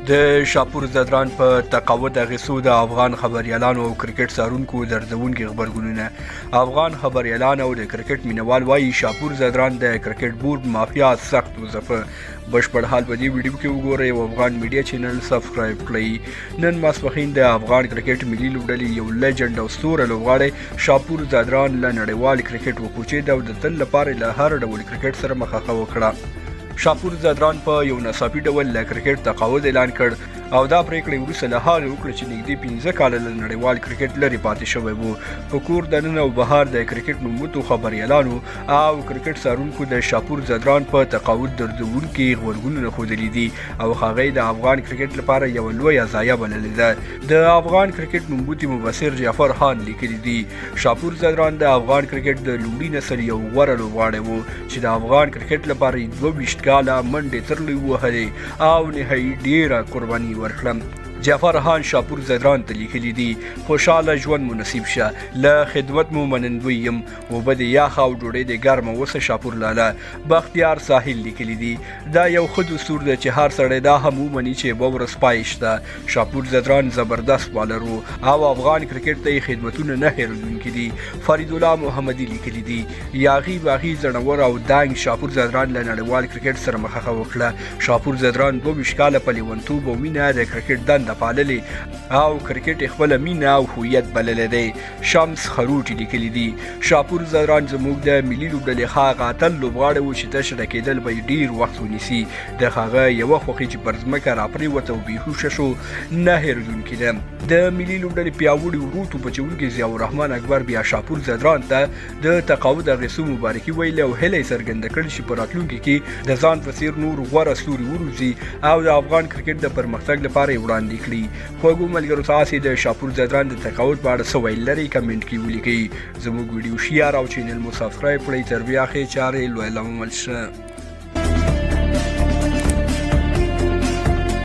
د شاپور زدران په تقاعد اخیستو د افغان خبریالانو او کرکټ څارونکو دردونکي غبرګونونه. افغان خبریالان او د کرکټ مینوال وایي شاپور زدران د کرکټ بورډ مافیا سخت وځپه. بشپړ حال په دې ویډیو کې وګورئ او افغان میډیا چینل سبسکرایب کړئ. نن ماسپښین د افغان کرکټ ملي لوبډلې یو لیجنډ او ستوره لوبغاړی شاپور زدران له نړیوال کرکټ وکوچېد او د تل لپاره له هر ډول کرکټ سره مخه وکړه. شاپور زدران په یو ناڅاپي ډول له کرکټ تقاعد اعلان کړ او دا پریکړه وروسته له هغې وکړه چې نږدې 15 کاله له نړیوال کرکټ لرې پاتې شوی و. په کور دننه او بهر د کرکټ نوموتو خبریالانو او کرکټ څارونکو د شاپور زدران په تقاعد دردونکي غبرګونونه ښودلي دي او هغې د افغان کرکټ لپاره یوه لویه ضایعه بللې ده. د افغان کرکټ نوموتی مبصر جعفر خان لیکلي دي شاپور زدران د افغان کرکټ د لومړي نسل یو غوره لوبغاړی و چې د افغان کرکټ لپاره 22 کاله منډې ترلې ووهلې او نهایي ډیره قرباني ورکړه. جعفر خان شاپور زدران ته لیکلي دي خوشحاله ژوند مو نصیب شه، له خدمت مو منندوی یم، اوبه د یخه او ډوډۍ د ګرمه اوسه شاپور لاله. بختیار ساحل لیکلي دي دا یو ښه دستور دی چې هر سړی دا هم ومني چې یوه ورځ پای شته. شاپور زدران زبردست بالر و او افغان کرکټ ته یې خدمتونه نه هیرودونکي دي. فریدالله محمدي لیکلي دي یاغي باغي زړور او دانګ شاپور زدران له نړیوال کرکټ سره مخه وکړه. شاپور زدران 22 کاله په لیونتوب او مینه د کرکټ دنده پاللې او کرکټ خپله مینه او هویت بللی دی. شمس خروټي لیکلي دي شاپور زدران زموږ د ملي لوبډلې هغه اتل لوبغاړی و چې تشره کېدل به یې ډېر وخت ونیسي. د هغه یوه خوښي چې پر ځمکه راپرېوته او بېهوشه شو نه هېرېدونکې ده. د ملي لوبډلې پیاوړي ورو توپچوونکي ضیاءالرحمن اکبر بیا شاپور زدران ته د تقاعد اخیستو مبارکي ویلې او هیله یې څرګنده کړې چې په راتلونکي کې د ځان په څېر نور غوره ستوري وروځي او د افغان کرکټ د پرمختګ لپاره یې وړاندې کړي. خوږو ملګرو تاسې د شاپور زدران د تقاعد په اړه څه ویل لرئ کمنټ کې ولیکئ. زموږ ویډیو شیر او چینل مو سبسکرایب کړئ. تر بیا ښې چارې لویه لمل شه.